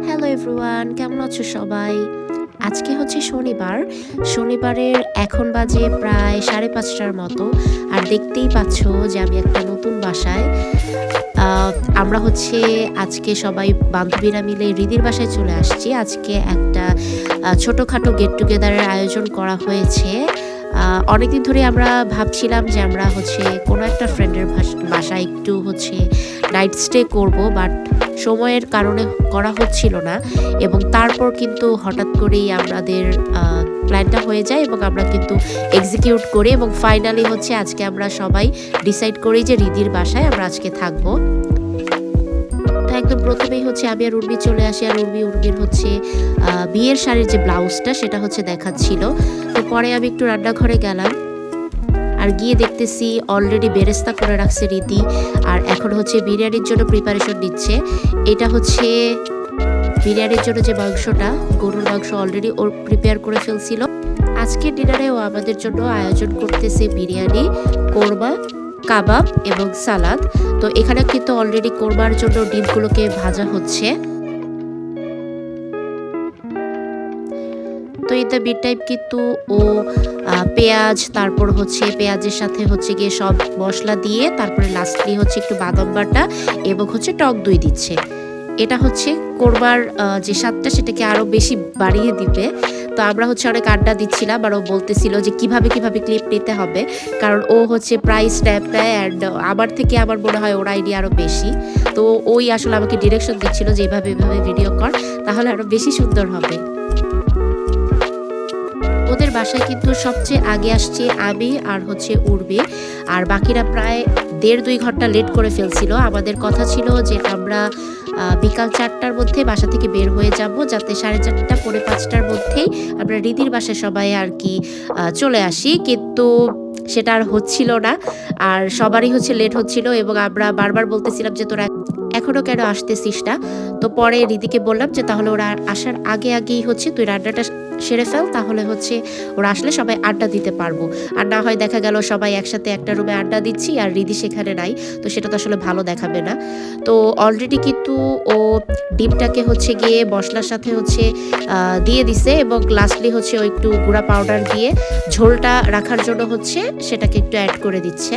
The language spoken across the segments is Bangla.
হ্যালো এভরিওয়ান, কেমন আছো সবাই? আজকে হচ্ছে শনিবার। শনিবারের এখন বাজে প্রায় ৫:৩০টার মতো। আর দেখতেই পাচ্ছ যে আমি একটা নতুন বাসায়। আ আমরা হচ্ছে আজকে সবাই বান্ধবীরা মিলে রিদির বাসায় চলে আসছি। আজকে একটা ছোটখাটো গেট টুগেদারের আয়োজন করা হয়েছে। অনেকদিন ধরেই আমরা ভাবছিলাম যে আমরা হচ্ছে কোনো একটা ফ্রেন্ডের বাসায় একটু হচ্ছে নাইট স্টে করব, বাট সময়ের কারণে করা হচ্ছিল না। এবং তারপর কিন্তু হঠাৎ করেই আমাদের প্ল্যানটা হয়ে যায় এবং আমরা কিন্তু এক্সিকিউট করি এবং ফাইনালি হচ্ছে আজকে আমরা সবাই ডিসাইড করি যে রিদির বাসায় আমরা আজকে থাকবো। তো একদম প্রথমেই হচ্ছে আমি আর উর্মি চলে আসি, আর উর্মির হচ্ছে বিয়ের শাড়ির যে ব্লাউজটা সেটা হচ্ছে দেখাচ্ছিল। তো পরে আমি একটু রান্নাঘরে গেলাম, আর গিয়ে দেখতেছি অলরেডি বেরেস্তা করে রাখছে রীতি, আর এখন হচ্ছে বিরিয়ানির জন্য প্রিপারেশন নিচ্ছে। এটা হচ্ছে বিরিয়ানির জন্য যে মাংসটা, গরুর মাংস অলরেডি ওর প্রিপেয়ার করে ফেলছিল। আজকের ডিনারে ও আমাদের জন্য আয়োজন করতেছে বিরিয়ানি, কোরমা, কাবাব এবং সালাদ। তো এখানে কিন্তু অলরেডি কোরমার জন্য ডিমগুলোকে ভাজা হচ্ছে। তো ইন দ্য মিড টাইম কিন্তু ও পেঁয়াজ, তারপর হচ্ছে পেঁয়াজের সাথে হচ্ছে গিয়ে সব মশলা দিয়ে তারপরে লাস্টলি হচ্ছে একটু বাদাম বাটা এবং হচ্ছে টক দই দিচ্ছে। এটা হচ্ছে কোরমার যে স্বাদটা সেটাকে আরও বেশি বাড়িয়ে দিবে। তো আমরা হচ্ছে অনেক আড্ডা দিচ্ছিলাম, আর ও বলতেছিল যে কিভাবে ক্লিপ নিতে হবে, কারণ ও হচ্ছে প্রায় স্ন্যাপ নেয়, অ্যান্ড আমার থেকে আমার মনে হয় ওর আইডিয়া আরও বেশি। তো ওই আসলে আমাকে ডিরেকশন দিচ্ছিল যে এভাবে ভিডিও কর, তাহলে আরও বেশি সুন্দর হবে। ওদের বাসায় কিন্তু সবচেয়ে আগে আসছে আমি আর হচ্ছে উর্মি, আর বাকিরা প্রায় ১.৫-২ ঘন্টা লেট করে ফেলছিল। আমাদের কথা ছিল যে আমরা বিকাল ৪টার মধ্যে বাসা থেকে বের হয়ে যাব, যাতে ৪:৩০ পৌনে ৫টার মধ্যেই আমরা রিদির বাসায় সবাই আর কি চলে আসি। কিন্তু সেটা আর হচ্ছিল না, আর সবারই হচ্ছে লেট হচ্ছিল এবং আমরা বারবার বলতেছিলাম যে তোরা এখনও কেন আসতেছিস না। তো পরে রিদিকে বললাম যে তাহলে ওরা আসার আগেই হচ্ছে তুই রান্নাটা সেরে ফেল, তাহলে হচ্ছে ওরা আসলে সবাই আড্ডা দিতে পারবো। আর না হয় দেখা গেল সবাই একসাথে একটা রুমে আড্ডা দিচ্ছি আর রিদি সেখানে নাই, তো সেটা তো আসলে ভালো দেখাবে না। তো অলরেডি কিন্তু ও ডিমটাকে হচ্ছে গিয়ে মশলার সাথে হচ্ছে দিয়ে দিছে এবং লাস্টলি হচ্ছে ও একটু গুঁড়া পাউডার দিয়ে ঝোলটা রাখার জন্য হচ্ছে সেটাকে একটু অ্যাড করে দিচ্ছে।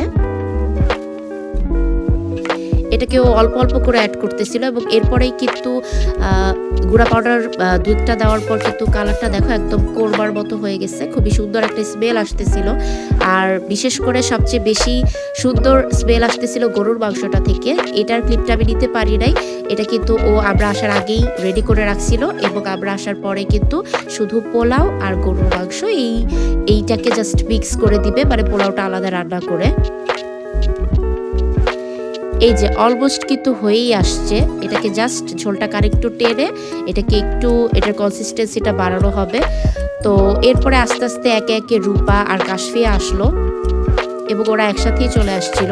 এটাকে ও অল্প অল্প করে অ্যাড করতেছিল এবং এরপরেই কিন্তু গুঁড়া পাউডার দুধটা দেওয়ার পর কিন্তু কালারটা দেখো একদম কোরমার মতো হয়ে গেছে, খুবই সুন্দর একটা স্মেল আসতেছিল। আর বিশেষ করে সবচেয়ে বেশি সুন্দর স্মেল আসতেছিল গরুর মাংসটা থেকে। এটার ক্লিপটা আমি নিতে পারি নাই, এটা কিন্তু ও আমরা আসার আগেই রেডি করে রাখছিল এবং আমরা আসার পরে কিন্তু শুধু পোলাও আর গরুর মাংস এইটাকে জাস্ট মিক্স করে দিবে, মানে পোলাওটা আলাদা রান্না করে। এই যে অলমোস্ট কিন্তু হয়েই আসছে, এটাকে জাস্ট ঝোলটাকে আরেকটু টেনে এটাকে একটু এটার কনসিস্টেন্সিটা বাড়ানো হবে। তো এরপরে আস্তে আস্তে একে একে রূপা আর কাশফিয়া আসলো এবং ওরা একসাথেই চলে আসছিল।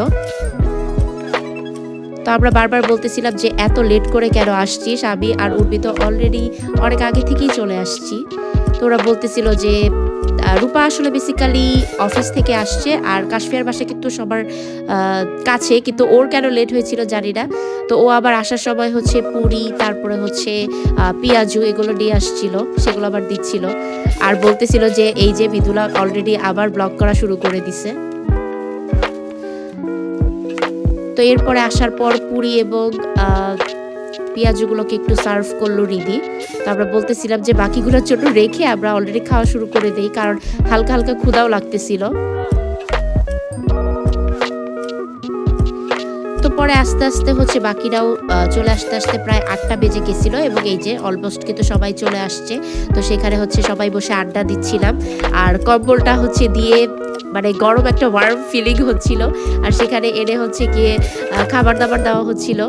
তো আমরা বারবার বলতেছিলাম যে এত লেট করে কেন আসছিস, আমি আর উর্মি তো অলরেডি অনেক আগে থেকেই চলে আসছি। তো ওরা বলতেছিল যে রূপা আসলে বেসিক্যালি অফিস থেকে আসছে, আর কাশফিয়ার বাসা কিন্তু সবার কাছে, কিন্তু ওর কেন লেট হয়েছিল জানি না। তো ও আবার আসার সময় হচ্ছে পুরি, তারপরে হচ্ছে পেঁয়াজু এগুলো নিয়ে আসছিল, সেগুলো আবার দিচ্ছিল আর বলতেছিল যে এই যে বিদুলা অলরেডি আবার ব্লগ করা শুরু করে দিছে। তো এরপরে আসার পর পুরি এবং পেঁয়াজগুলোকে একটু সার্ভ করলো রিদি। তো আমরা বলতেছিলাম যে বাকিগুলোর জন্য রেখে আমরা অলরেডি খাওয়া শুরু করে দেই, কারণ হালকা হালকা ক্ষুধাও লাগতেছিল। তো পরে আস্তে আস্তে হচ্ছে বাকিরাও চলে আসতে প্রায় ৮টা বেজে গেছিল এবং এই যে অলমোস্ট কিন্তু সবাই চলে আসছে। তো সেখানে হচ্ছে সবাই বসে আড্ডা দিচ্ছিলাম, আর কম্বলটা হচ্ছে দিয়ে মানে গরম একটা ওয়ার্ম ফিলিং হচ্ছিল, আর সেখানে এনে হচ্ছে গিয়ে খাবার দাবার দেওয়া হচ্ছিল।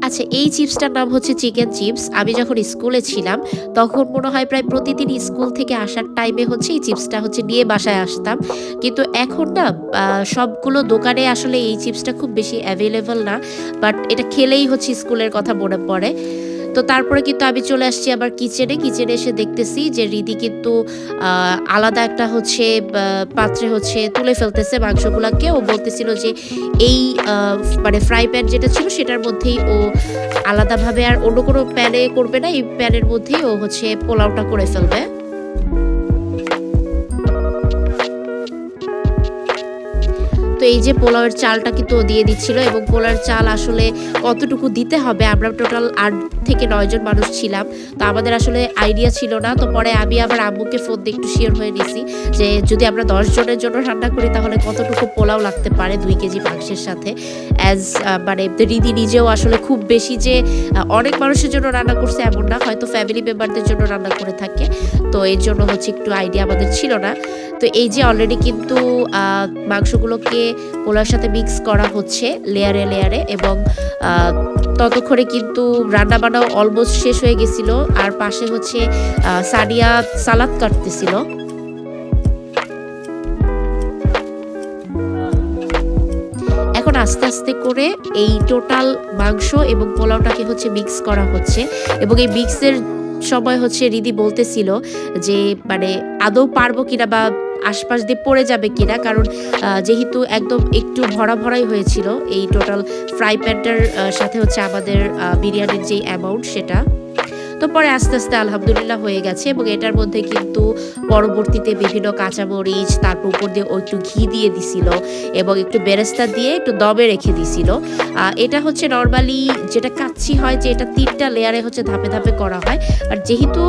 আচ্ছা, এই চিপসটার নাম হচ্ছে চিকেন চিপস। আমি যখন স্কুলে ছিলাম তখন মনে হয় প্রায় প্রতিদিন স্কুল থেকে আসার টাইমে হচ্ছে এই চিপসটা হচ্ছে নিয়ে বাসায় আসতাম। কিন্তু এখন না সবগুলো দোকানে আসলে এই চিপসটা খুব বেশি অ্যাভেলেবল না, বাট এটা খেলেই হচ্ছে স্কুলের কথা মনে পড়ে। তো তারপরে কিন্তু আমি চলে আসছি আবার কিচেনে। কিচেনে এসে দেখতেছি যে রিদি কিন্তু আলাদা একটা হচ্ছে পাত্রে হচ্ছে তুলে ফেলতেছে মাংসগুলাকে। ও বলতেছিল যে এই আ মানে ফ্রাই প্যান যেটা ছিল সেটার মধ্যেই ও আলাদাভাবে আর অন্য কোনো প্যানে করবে না। এই প্যানের মধ্যেই ও হচ্ছে পোলাওটা করে ফেলবে। তো এই যে পোলাওয়ের চালটা কিন্তু ও দিয়ে দিচ্ছিল এবং পোলাওয়ের চাল আসলে কতটুকু দিতে হবে, আমরা টোটাল ৮ থেকে ৯ জন মানুষ ছিলাম। তো আমাদের আসলে আইডিয়া ছিল না। তো পরে আমি আবার আম্মুকে ফোন দিয়ে একটু শিওর হয়ে নিছি যে যদি আমরা ১০ জনের জন্য রান্না করি তাহলে কতটুকু পোলাও লাগতে পারে ২ কেজি মাংসের সাথে। মানে রিদি নিজেও আসলে খুব বেশি যে অনেক মানুষের জন্য রান্না করছে এমন না। হয়তো ফ্যামিলি মেম্বারদের জন্য রান্না করে থাকে। তো এর জন্য হচ্ছে একটু আইডিয়া আমাদের ছিল না। তো এই যে অলরেডি কিন্তু মাংসগুলোকে পোলাওর সাথে মিক্স করা হচ্ছে লেয়ারে লেয়ারে এবং ততক্ষণে কিন্তু রান্নাবান্নাও অলমোস্ট শেষ হয়ে গেছিল। আর পাশে হচ্ছে সানিয়া সালাদ কাটতেছিল। এখন আস্তে আস্তে করে এই টোটাল মাংস এবং পোলাওটাকে হচ্ছে মিক্স করা হচ্ছে এবং এই মিক্সের সময় হচ্ছে রিদি বলতেছিল যে মানে আদৌ পারবো কিনা বা আশপাশ দিয়ে পড়ে যাবে কিনা, কারণ যেহেতু একদম একটু ভরা ভরাই হয়েছিল এই টোটাল ফ্রাই প্যানটার সাথে হচ্ছে আমাদের বিরিয়ানির যে অ্যামাউন্ট সেটা। তো পরে আস্তে আস্তে আলহামদুলিল্লাহ হয়ে গেছে এবং এটার মধ্যে কিন্তু পরবর্তীতে বিভিন্ন কাঁচামরিচ তারপর উপর দিয়ে ও একটু ঘি দিয়ে দিছিল এবং একটু বেরেস্তা দিয়ে একটু দমে রেখে দিছিল। এটা হচ্ছে নর্মালি যেটা কাচ্চি হয় যে এটা ৩টা লেয়ারে হচ্ছে ধাপে ধাপে করা হয়। আর যেহেতু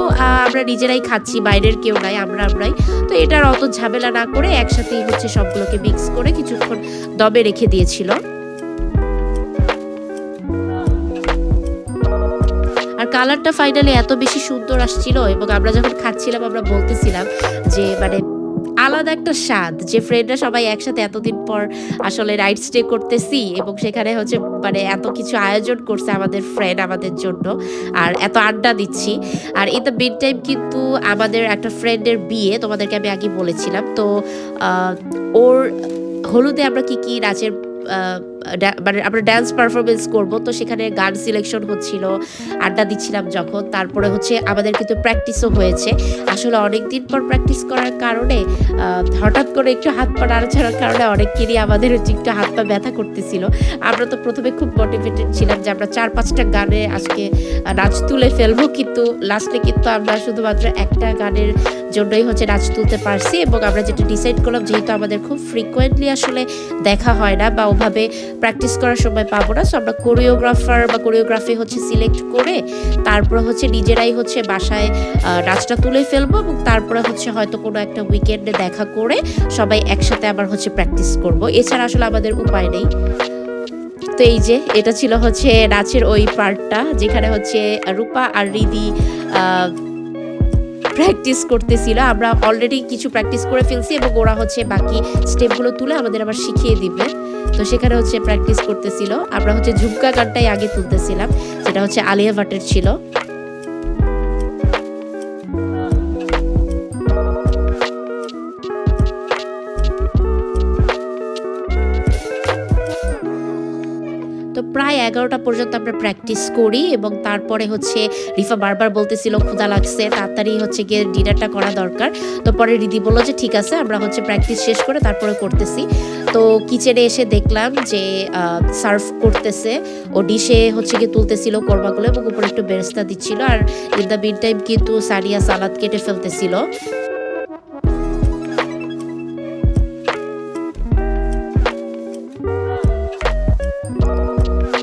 আমরা নিজেরাই খাচ্ছি, বাইরের কেউ নাই, আমরাই, তো এটার অত ঝামেলা না করে একসাথেই হচ্ছে সবগুলোকে মিক্স করে কিছুক্ষণ দমে রেখে দিয়েছিল। আর কালারটা ফাইনালি এত বেশি সুন্দর আসছিল এবং আমরা যখন খাচ্ছিলাম আমরা বলতেছিলাম যে মানে আলাদা একটা স্বাদ, যে ফ্রেন্ডরা সবাই একসাথে এতদিন পর আসলে নাইট স্টে করতেছি এবং সেখানে হচ্ছে মানে এত কিছু আয়োজন করছে আমাদের ফ্রেন্ড আমাদের জন্য আর এত আড্ডা দিচ্ছি। আর ইন দ্য মিন টাইম কিন্তু আমাদের একটা ফ্রেন্ডের বিয়ে, তোমাদেরকে আমি আগে বলেছিলাম। তো ওর হলুদে আমরা কি নাচের মানে আমরা ডান্স পারফরমেন্স করব, তো সেখানে গান সিলেকশন হচ্ছিল, আড্ডা দিচ্ছিলাম যখন। তারপরে হচ্ছে আমাদের কিন্তু প্র্যাকটিসও হয়েছে। আসলে অনেকদিন পর প্র্যাকটিস করার কারণে হঠাৎ করে একটু হাত পা নাড়াচাড়ার কারণে অনেকেরই আমাদের হচ্ছে একটু হাত পা ব্যথা করতেছিল। আমরা তো প্রথমে খুব মোটিভেটেড ছিলাম যে আমরা ৪-৫টা গানে আজকে নাচ তুলে ফেলবো, কিন্তু লাস্টে কিন্তু আমরা শুধুমাত্র একটা গানের জন্যই হচ্ছে নাচ তুলতে পারছি। এবং আমরা যেটা ডিসাইড করলাম, যেহেতু আমাদের খুব ফ্রিকোয়েন্টলি আসলে দেখা হয় না বা ওভাবে প্র্যাকটিস করার সময় পাবো না, সো আমরা কোরিওগ্রাফার বা কোরিওগ্রাফি হচ্ছে সিলেক্ট করে তারপরে হচ্ছে নিজেরাই হচ্ছে বাসায় নাচটা তুলে ফেলবো এবং তারপরে হচ্ছে হয়তো কোনো একটা উইকেন্ডে দেখা করে সবাই একসাথে আবার হচ্ছে প্র্যাকটিস করব। এছাড়া আসলে আমাদের উপায় নেই। তো এই যে এটা ছিল হচ্ছে নাচের ওই পার্টটা যেখানে হচ্ছে রূপা আর রিদি প্র্যাকটিস করতেছিল। আমরা অলরেডি কিছু প্র্যাকটিস করে ফেলছি এবং ওরা হচ্ছে বাকি স্টেপগুলো তুলে আমাদের আবার শিখিয়ে দিবে। তো সেখানে হচ্ছে প্র্যাকটিস করতেছিল। আমরা হচ্ছে ঝুমকা গানটাই আগে তুলতেছিলাম, যেটা হচ্ছে আলিয়া ভাটের ছিল। তো প্রায় ১১টা পর্যন্ত আমরা প্র্যাকটিস করি এবং তারপরে হচ্ছে রিফা বারবার বলতেছিল ক্ষুধা লাগছে, তাড়াতাড়ি হচ্ছে গিয়ে ডিনারটা করা দরকার। তো পরে রিদি বলল যে ঠিক আছে, আমরা হচ্ছে প্র্যাকটিস শেষ করে তারপরে করতেছি। তো কিচেনে এসে দেখলাম যে সার্ভ করতেছে, ও ডিশে হচ্ছে গিয়ে তুলতেছিল কোরমাগুলো এবং উপরে একটু বেরেস্তা দিচ্ছিল। আর ইন দ্য মিন টাইম কিন্তু সানিয়া সালাদ কেটে ফেলতেছিল।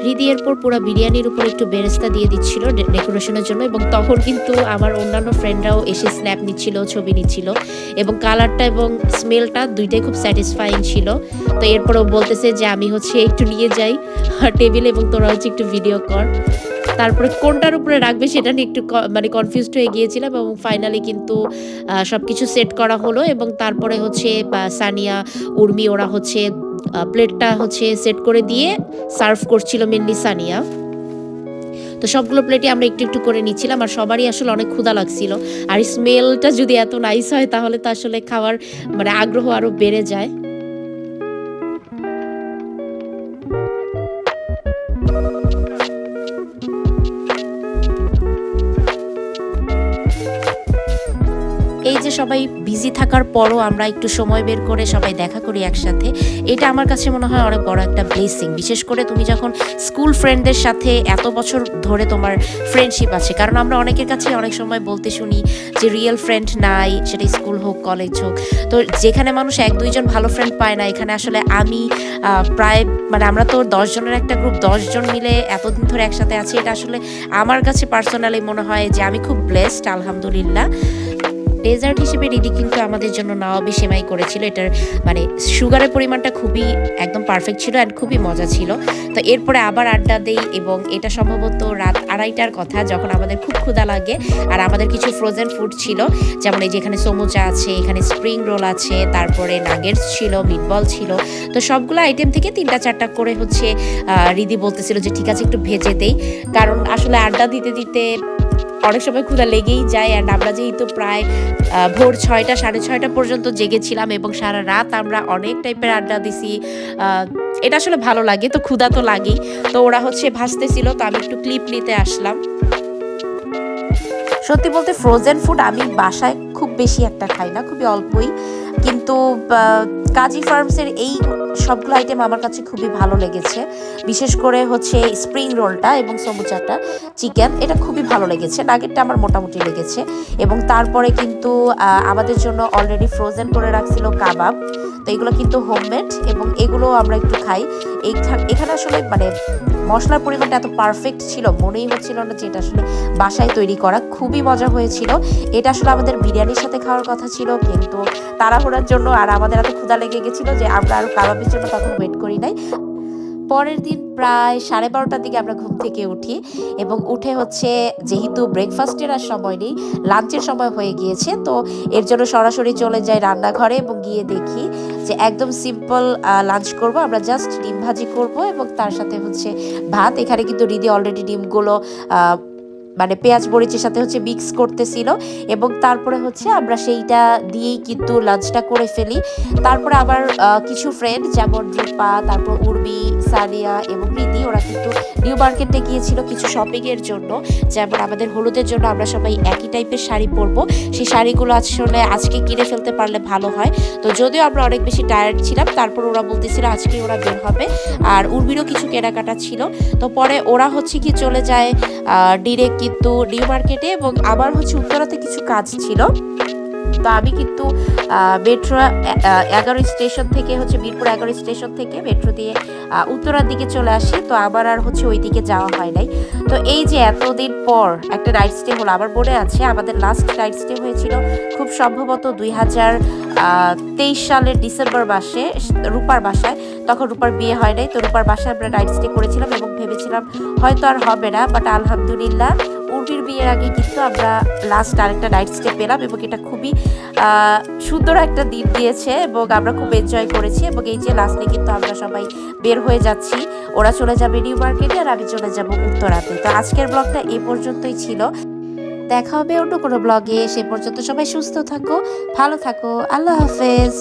রিদি এরপর পুরো বিরিয়ানির উপর একটু বেরেস্তা দিয়ে দিচ্ছিল ডেকোরেশনের জন্য এবং তখন কিন্তু আমার অন্যান্য ফ্রেন্ডরাও এসে স্ন্যাপ নিচ্ছিল, ছবি নিচ্ছিল এবং কালারটা এবং স্মেলটা দুইটাই খুব স্যাটিসফাইং ছিল। তো এরপরও বলতেছে যে আমি হচ্ছে একটু নিয়ে যাই টেবিলে এবং তোরা হচ্ছে একটু ভিডিও কর। তারপরে কোনটার উপরে রাখবে সেটা নিয়ে একটু মানে কনফিউজড হয়ে গিয়েছিলাম এবং ফাইনালি কিন্তু সব কিছু সেট করা হলো এবং তারপরে হচ্ছে সানিয়া, উর্মি ওরা হচ্ছে প্লেটটা হচ্ছে সেট করে দিয়ে সার্ভ করছিল মেনলি সানিয়া। তো সবগুলো প্লেটে আমরা একটু একটু করে নিচ্ছিলাম আর সবারই আসলে অনেক ক্ষুধা লাগছিল। আর স্মেলটা যদি এত নাইস হয় তাহলে তো আসলে খাওয়ার মানে আগ্রহ আরো বেড়ে যায়। যে সবাই বিজি থাকার পরও আমরা একটু সময় বের করে সবাই দেখা করি একসাথে, এটা আমার কাছে মনে হয় অনেক বড় একটা ব্লেসিং। বিশেষ করে তুমি যখন স্কুল ফ্রেন্ডদের সাথে এত বছর ধরে তোমার ফ্রেন্ডশিপ আছে, কারণ আমরা অনেকের কাছে অনেক সময় বলতে শুনি যে রিয়েল ফ্রেন্ড নাই, সেটা স্কুল হোক কলেজ হোক। তো যেখানে মানুষ 1-2 জন ভালো ফ্রেন্ড পায় না, এখানে আসলে আমি প্রায় মানে আমরা তো 10 জনের একটা গ্রুপ, 10 জন মিলে এতদিন ধরে একসাথে আছি। এটা আসলে আমার কাছে পার্সোনালি মনে হয় যে আমি খুব ব্লেসড, আলহামদুলিল্লাহ। ডেজার্ট হিসেবে রিদি কিন্তু আমাদের জন্য নওয়াবি সেমাই করেছিল। এটার মানে সুগারের পরিমাণটা খুবই একদম পারফেক্ট ছিল অ্যান্ড খুবই মজা ছিল। তো এরপরে আবার আড্ডা দেই, এবং এটা সম্ভবত রাত 2:30টার কথা, যখন আমাদের খুব ক্ষুধা লাগে। আর আমাদের কিছু ফ্রোজেন ফুড ছিল, যেমন এই যে এখানে সমুচা আছে, এখানে স্প্রিং রোল আছে, তারপরে নাগেটস ছিল, মিটবল ছিল। তো সবগুলো আইটেম থেকে 3টা-4টা করে হচ্ছে রিদি বলতেছিল যে ঠিক আছে একটু ভেজে দেই, কারণ আসলে আড্ডা দিতে দিতে অনেক সময় ক্ষুধা লেগেই যায়। অ্যান্ড আমরা যেহেতু প্রায় ভোর 6টা 6:30 পর্যন্ত জেগেছিলাম এবং সারা রাত আমরা অনেক টাইপের আড্ডা দিছি। এটা আসলে ভালো লাগে, তো ক্ষুধা তো লাগেই। তো ওরা হচ্ছে ভাসতেছিল, তো আমি একটু ক্লিপ নিতে আসলাম। সত্যি বলতে ফ্রোজেন ফুড আমি বাসায় খুব বেশি একটা খাই না, খুবই অল্পই। কিন্তু কাজী ফার্মসের এই সবগুলো আইটেম আমার কাছে খুবই ভালো লেগেছে। বিশেষ করে হচ্ছে স্প্রিং রোলটা এবং সমুচাটা চিকেন, এটা খুবই ভালো লেগেছে। নাগেটটা আমার মোটামুটি লেগেছে। এবং তারপরে কিন্তু আমাদের জন্য অলরেডি ফ্রোজেন করে রাখছিল কাবাব। তো এগুলো কিন্তু হোমমেড, এবং এগুলো আমরা একটু খাই। এখানে আসলে মানে মশলার পরিমাণটা এত পারফেক্ট ছিল, মনেই হচ্ছিল না যে এটা আসলে বাসায় তৈরি করা। খুবই মজা হয়েছিল। এটা আসলে আমাদের বিরিয়ানির সাথে খাওয়ার কথা ছিল, কিন্তু তাড়াহুড়ার জন্য আর আমাদের এত ক্ষুধা লেগে গেছিলো যে আমরা আরও কাবাবের জন্য তখন ওয়েট করি নাই। পরের দিন প্রায় 12:30টার দিকে আমরা ঘুম থেকে উঠি, এবং উঠে হচ্ছে যেহেতু ব্রেকফাস্টের আর সময় নেই, লাঞ্চের সময় হয়ে গিয়েছে, তো এর জন্য সরাসরি চলে যাই রান্নাঘরে এবং গিয়ে দেখি যে একদম সিম্পল লাঞ্চ করব। আমরা জাস্ট ডিম ভাজি করব এবং তার সাথে হচ্ছে ভাত। এখানে কিন্তু রিদি অলরেডি ডিমগুলো মানে পেঁয়াজ মরিচের সাথে হচ্ছে মিক্স করতেছিল, এবং তারপরে হচ্ছে আমরা সেইটা দিয়েই কিন্তু লাঞ্চটা করে ফেলি। তারপরে আবার কিছু ফ্রেন্ড যেমন রূপা, তারপর উর্মি, সানিয়া এবং রিদি, ওরা কিন্তু নিউ মার্কেটে গিয়েছিল কিছু শপিংয়ের জন্য। যেমন আমাদের হলুদের জন্য আমরা সবাই একই টাইপের শাড়ি পরবো, সেই শাড়িগুলো আসলে আজকে কিনে ফেলতে পারলে ভালো হয়। তো যদিও আমরা অনেক বেশি টায়ার্ড ছিলাম, তারপর ওরা বলতেছিল আজকে ওরা বের হবে। আর উর্মিরও কিছু কেনাকাটা ছিল। তো পরে ওরা হচ্ছে কি চলে যায় ডিরেক্ট কিন্তু নিউ মার্কেটে, এবং আবার হচ্ছে উত্তরাতে কিছু কাজ ছিল। তো আমি কিন্তু মেট্রো 11 স্টেশন থেকে হচ্ছে মিরপুর 11 স্টেশন থেকে মেট্রো দিয়ে উত্তরার দিকে চলে আসি। তো আবার আর হচ্ছে ওই দিকে যাওয়া হয় নাই। তো এই যে এতদিন পর একটা নাইট স্টে হলো, আমার মনে আছে আমাদের লাস্ট নাইট স্টে হয়েছিল খুব সম্ভবত 2023 সালের ডিসেম্বর মাসে রূপার বাসায়। তখন রূপার বিয়ে হয় নাই, তো রূপার বাসায় আমরা নাইট স্টে করেছিলাম এবং ভেবেছিলাম হয়তো আর হবে না, বাট আলহামদুলিল্লাহ উর্মির বিয়ের আগে কিন্তু আমরা লাস্ট আরেকটা নাইট স্টে পেলাম, এবং এটা খুবই সুন্দর একটা দিন দিয়েছে এবং আমরা খুব এনজয় করেছি। এবং এই যে লাস্টে কিন্তু আমরা সবাই বের হয়ে যাচ্ছি, ওরা চলে যাবে নিউ মার্কেটে আর আমি চলে যাব উত্তরাতে। তো আজকের ব্লগটা এই পর্যন্তই ছিল, দেখা হবে অন্য কোনো ব্লগে। সে পর্যন্ত সবাই সুস্থ থাকো, ভালো থাকো, আল্লাহ হাফেজ।